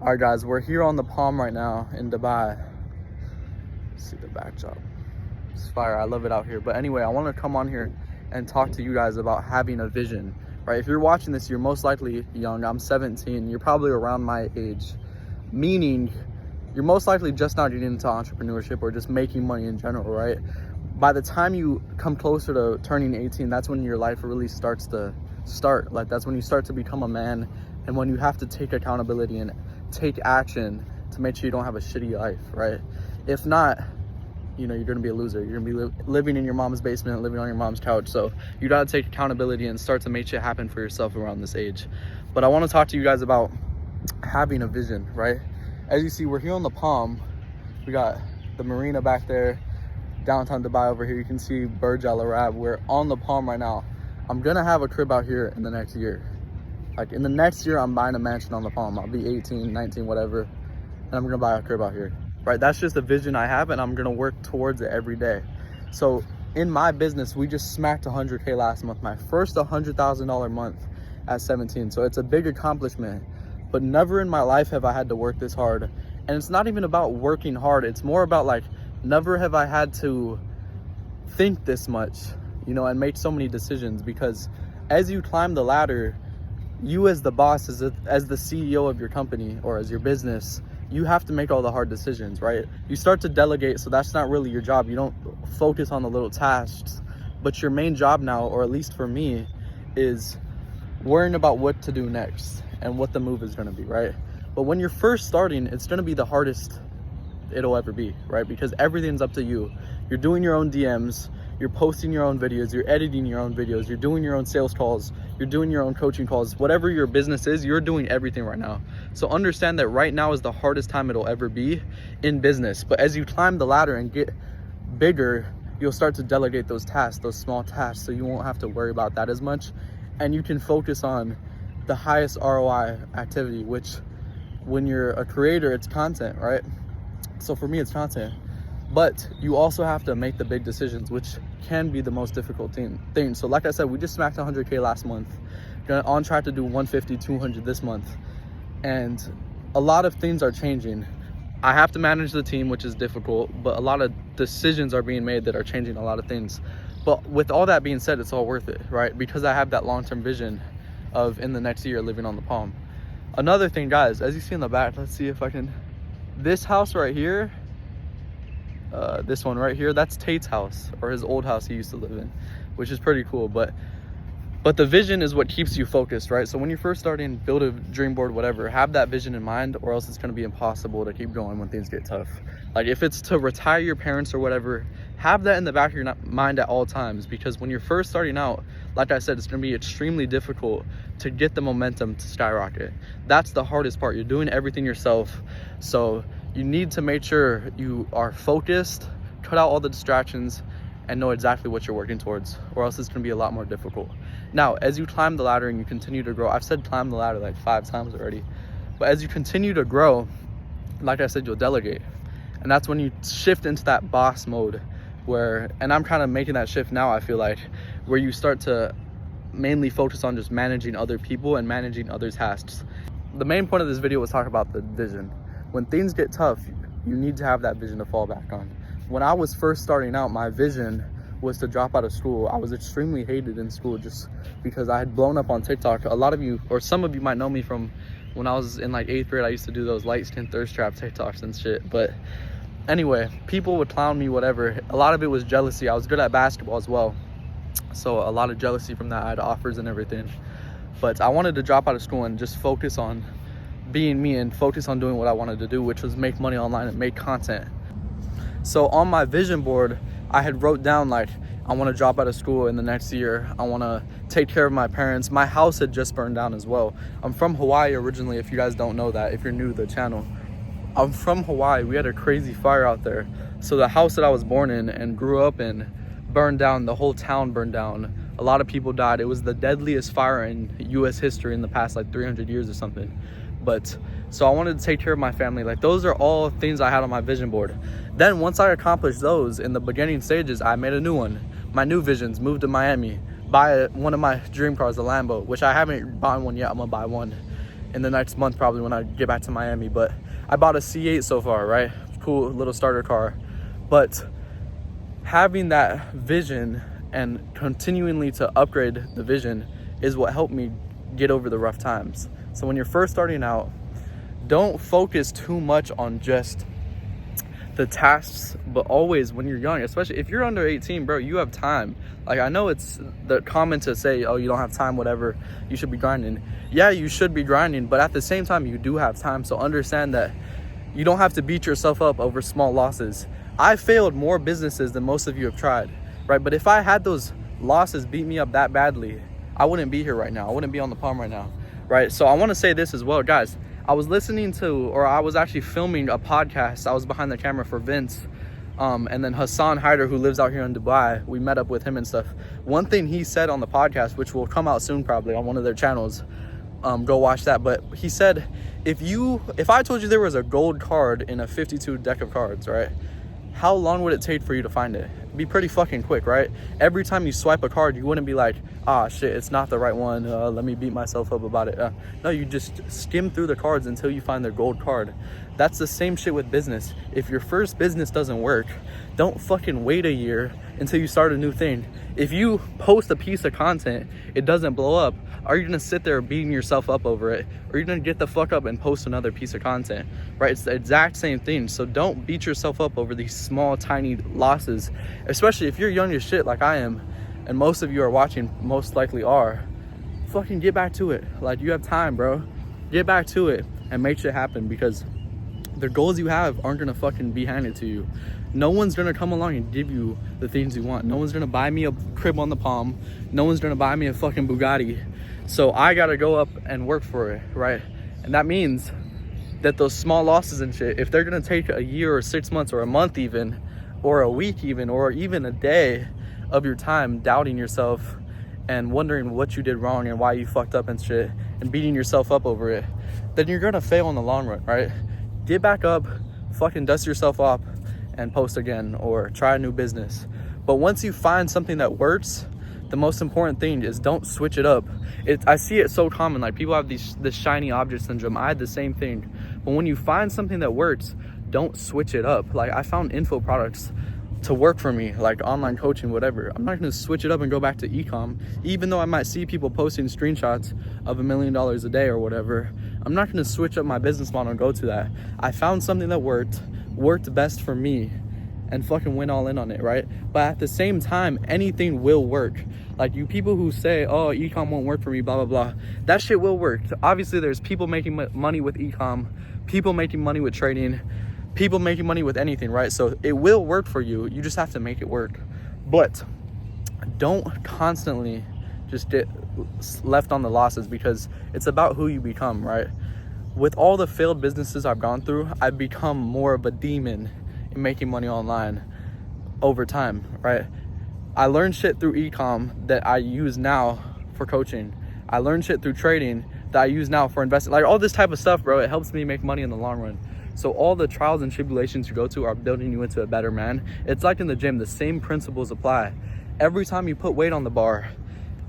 All right, guys, we're here on the Palm right now in Dubai. See the backdrop. It's fire. I love it out here. But anyway, I want to come on here and talk to you guys about having a vision, right? If you're watching this, you're most likely young. I'm 17. You're probably around my age, meaning you're most likely just not getting into entrepreneurship or just making money in general, right? By the time you come closer to turning 18, that's when your life really starts to start. Like, that's when you start to become a man, and when you have to take accountability and take action to make sure you don't have a shitty life, right? If not, you know, you're gonna be a loser. You're gonna be living in your mom's basement, living on your mom's couch. So you gotta take accountability and start to make shit happen for yourself around this age. But I want to talk to you guys about having a vision, right? As you see, we're here on the Palm. We got the marina back there, downtown Dubai over here. You can see Burj Al Arab. We're on the Palm right now. I'm gonna have a crib out here in the next year. Like, in the next year, I'm buying a mansion on the Palm. I'll be 18, 19, whatever, and I'm gonna buy a crib out here, right? That's just a vision I have, and I'm gonna work towards it every day. So in my business, we just smacked 100K last month, my first $100,000 month at 17. So it's a big accomplishment, but never in my life have I had to work this hard. And it's not even about working hard. It's more about, like, never have I had to think this much, you know, and make so many decisions. Because as you climb the ladder, you as the boss, as the CEO of your company or as your business, you have to make all the hard decisions, right? You start to delegate, so that's not really your job. You don't focus on the little tasks, but your main job now, or at least for me, is worrying about what to do next and what the move is going to be, right? But when you're first starting, it's going to be the hardest it'll ever be, right? Because everything's up to you. You're doing your own DMs, you're posting your own videos, you're editing your own videos, you're doing your own sales calls, you're doing your own coaching calls. Whatever your business is, you're doing everything right now. So understand that right now is the hardest time it'll ever be in business. But as you climb the ladder and get bigger, you'll start to delegate those tasks, those small tasks, so you won't have to worry about that as much. And you can focus on the highest ROI activity, which when you're a creator, it's content, right? So for me, it's content. But you also have to make the big decisions, which can be the most difficult thing. So like I said, we just smacked 100K last month. On track to do 150, 200 this month. And a lot of things are changing. I have to manage the team, which is difficult, but a lot of decisions are being made that are changing a lot of things. But with all that being said, it's all worth it, right? Because I have that long-term vision of in the next year living on the Palm. Another thing, guys, as you see in the back, let's see if I can, this house right here, this one right here, that's Tate's house, or his old house he used to live in, which is pretty cool. But the vision is what keeps you focused, right? So when you're first starting, build a dream board, whatever, have that vision in mind, or else it's going to be impossible to keep going when things get tough. Like, if it's to retire your parents or whatever, have that in the back of your mind at all times, because when you're first starting out, like I said, it's going to be extremely difficult to get the momentum to skyrocket. That's the hardest part. You're doing everything yourself. So you need to make sure you are focused, cut out all the distractions, and know exactly what you're working towards, or else it's going to be a lot more difficult. Now, as you climb the ladder and you continue to grow, I've said climb the ladder like 5 times already, but as you continue to grow, like I said, you'll delegate. And that's when you shift into that boss mode where, and I'm kind of making that shift now, I feel like, where you start to mainly focus on just managing other people and managing other tasks. The main point of this video was talk about the vision. When things get tough, you need to have that vision to fall back on. When I was first starting out, my vision was to drop out of school. I was extremely hated in school just because I had blown up on TikTok. A lot of you, or some of you, might know me from when I was in like 8th grade. I used to do those light skin thirst trap TikToks and shit. But anyway, people would clown me, whatever. A lot of it was jealousy. I was good at basketball as well, so a lot of jealousy from that. I had offers and everything. But I wanted to drop out of school and just focus on being me and focus on doing what I wanted to do, which was make money online and make content. So on my vision board, I had wrote down, like, I want to drop out of school in the next year. I want to take care of my parents. My house had just burned down as well. I'm from Hawaii originally, if you guys don't know that, if you're new to the channel. I'm from Hawaii. We had a crazy fire out there. So the house that I was born in and grew up in burned down. The whole town burned down. A lot of people died. It was the deadliest fire in US history in the past like 300 years or something. But so I wanted to take care of my family. Like, those are all things I had on my vision board. Then once I accomplished those in the beginning stages, I made a new one. My new visions: move to Miami, buy one of my dream cars, a Lambo, which I haven't bought one yet. I'm gonna buy one. in the next month probably when I get back to Miami. But I bought a C8 so far, right? Cool little starter car. But having that vision and continually to upgrade the vision is what helped me get over the rough times. So when you're first starting out, don't focus too much on just the tasks, but always when you're young, especially if you're under 18, bro, you have time. Like, I know it's the common to say, oh, you don't have time, whatever, you should be grinding. Yeah, you should be grinding, but at the same time, you do have time. So understand that you don't have to beat yourself up over small losses. I failed more businesses than most of you have tried, right? But if I had those losses beat me up that badly, I wouldn't be here right now. I wouldn't be on the palm right now, right? So I want to say this as well, guys. I was listening to, or I was actually filming a podcast. I was behind the camera for Vince. And then Hassan, who lives out here in Dubai, we met up with him and stuff. One thing he said on the podcast, which will come out soon probably on one of their channels, go watch that. But he said, if I told you there was a gold card in a 52 deck of cards, right? How long would it take for you to find it? It'd be pretty fucking quick, right? Every time you swipe a card, you wouldn't be like, ah, shit, it's not the right one. Let me beat myself up about it. No, you just skim through the cards until you find the gold card. That's the same shit with business. If your first business doesn't work, don't fucking wait a year until you start a new thing. If you post a piece of content, it doesn't blow up, are you gonna sit there beating yourself up over it? Or are you gonna get the fuck up and post another piece of content, right? It's the exact same thing. So don't beat yourself up over these small, tiny losses, especially if you're young as shit like I am, and most of you are watching most likely are. Fucking get back to it. Like, you have time, bro. Get back to it and make shit happen, because the goals you have aren't gonna fucking be handed to you. No one's gonna come along and give you the things you want. No one's gonna buy me a crib on the palm. No one's gonna buy me a fucking Bugatti. So I gotta go up and work for it, right? And that means that those small losses and shit, if they're gonna take a year or 6 months or a month even, or a week even, or even a day of your time doubting yourself and wondering what you did wrong and why you fucked up and shit and beating yourself up over it, then you're gonna fail in the long run, right? Get back up, fucking dust yourself off and post again, or try a new business. But once you find something that works, the most important thing is don't switch it up. I see it so common, like people have this shiny object syndrome. I had the same thing. But when you find something that works, don't switch it up. Like, I found info products to work for me, like online coaching, whatever. I'm not gonna switch it up and go back to ecom, even though I might see people posting screenshots of $1 million a day or whatever. I'm not gonna switch up my business model and go to that. I found something that worked best for me, and fucking went all in on it, right? But at the same time, anything will work. Like, you people who say, oh, ecom won't work for me, blah, blah, blah. That shit will work. Obviously, there's people making money with ecom, people making money with trading, people making money with anything, right? So it will work for you. You just have to make it work. But don't constantly just get left on the losses, because it's about who you become, right? With all the failed businesses I've gone through, I've become more of a demon in making money online over time, right? I learned shit through ecom that I use now for coaching. I learned shit through trading that I use now for investing. Like, all this type of stuff, bro, it helps me make money in the long run. So all the trials and tribulations you go to are building you into a better man. It's like in the gym, the same principles apply. Every time you put weight on the bar,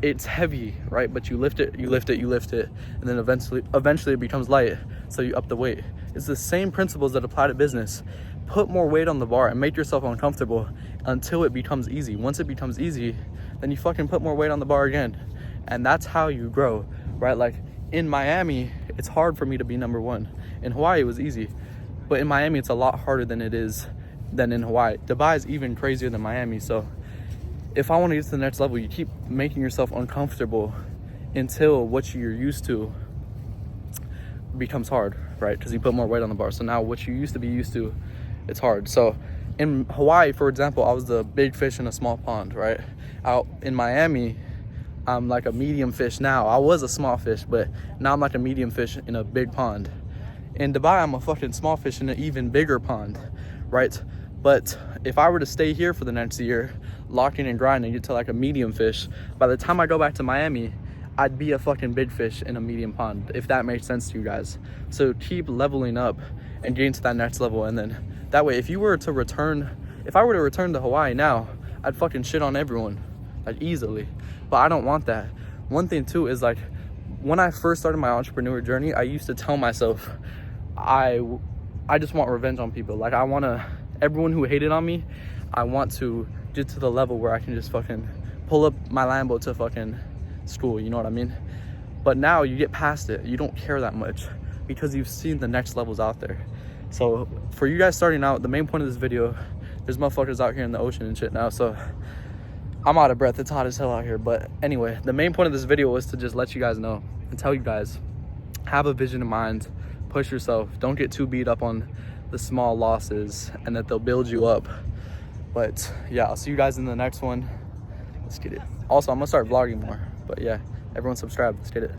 it's heavy, right? But you lift it, and then eventually it becomes light, so you up the weight. It's the same principles that apply to business. Put more weight on the bar and make yourself uncomfortable until it becomes easy. Once it becomes easy, then you fucking put more weight on the bar again. And that's how you grow, right? Like, in Miami, it's hard for me to be number one. In Hawaii, it was easy. But in Miami, it's a lot harder than it is than in Hawaii. Dubai is even crazier than Miami. So if I want to get to the next level, you keep making yourself uncomfortable until what you're used to becomes hard, right? Because you put more weight on the bar. So now what you used to be used to, it's hard. So in Hawaii, for example, I was the big fish in a small pond, right? Out in Miami, I'm like a medium fish now. I was a small fish, but now I'm like a medium fish in a big pond. In Dubai, I'm a fucking small fish in an even bigger pond, right? But if I were to stay here for the next year, locking and grinding, get to like a medium fish, by the time I go back to Miami, I'd be a fucking big fish in a medium pond, if that makes sense to you guys. So keep leveling up and getting to that next level. And then that way, if I were to return to Hawaii now, I'd fucking shit on everyone, like, easily. But I don't want that. One thing too is, like, when I first started my entrepreneur journey, I used to tell myself, I just want revenge on people. Like, I want to, everyone who hated on me, I want to get to the level where I can just fucking pull up my Lambo to fucking school, you know what I mean? But now you get past it, you don't care that much because you've seen the next levels out there. So for you guys starting out, the main point of this video, there's motherfuckers out here in the ocean and shit now, so I'm out of breath. It's hot as hell out here. But anyway, the main point of this video was to just let you guys know and tell you guys, have a vision in mind, push yourself, don't get too beat up on the small losses, and that they'll build you up. But yeah, I'll see you guys in the next one. Let's get it. Also, I'm gonna start vlogging more, but yeah, everyone subscribe. Let's get it.